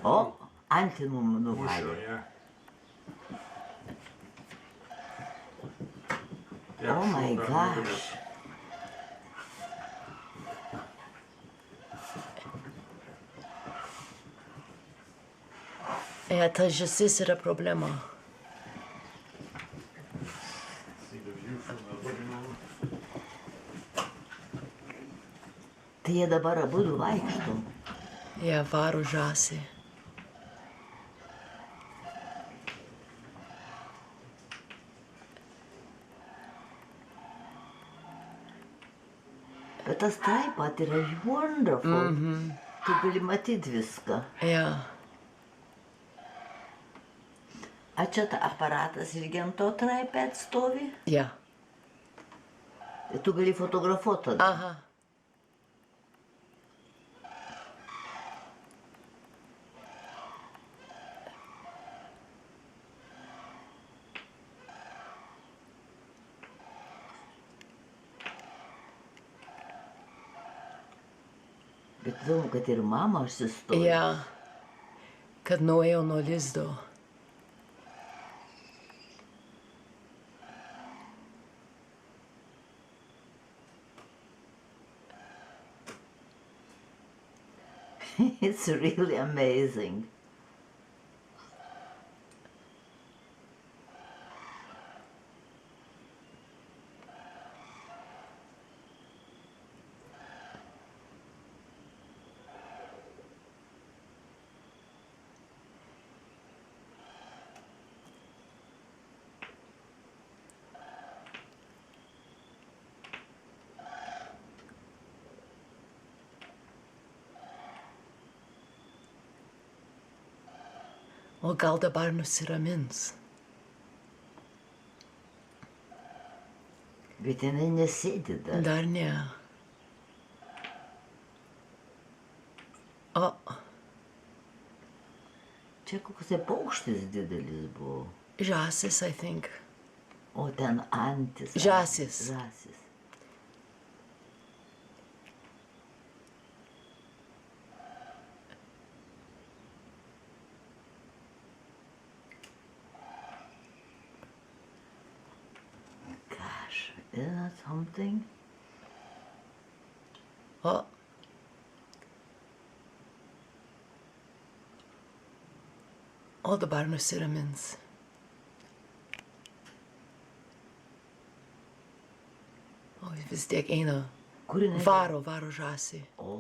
O, antinų nuvalė. Oh my gosh. Ta žąsis yra problema. Tai jie dabar abudu vaikšto. Jie varo žąsį. Bet tas taip pat yra wonderful. Tu gali matyti viską. Ja. A čia ta aparatas irgi ant to tripod stovi? Ja. Tai tu gali fotografuoti tada. Aha. Bet įdomu, kad ir mama užsistovi. Ja. Kad nuėjo nuo lizdo. It's really amazing. O gal dabar nusiramins? Bet jinai nesėdi dar. Dar ne. O, Čia koks paukštis didelis buvo. žąsis, I think. O ten antis. Žąsis. Žąsis. Gosh, isn't that something? O. O dabar nusiramins. O jis vis tiek eina. Kur jinai? Varo žąsį. O,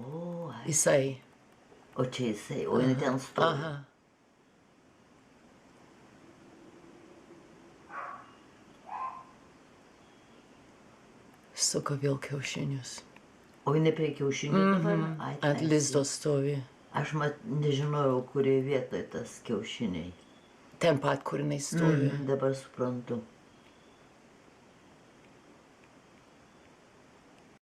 ai. Jisai. O čia jisai, o jinai ten stovi. Aha. Suka vėl kiaušinius. O jinai prie kiaušinių dabar? Ai, Ant ai, lizdo stovi. Aš nežinojau, kurioje vietoje tas kiaušiniai. Ten pat, kur jinai stovi. Dabar suprantu.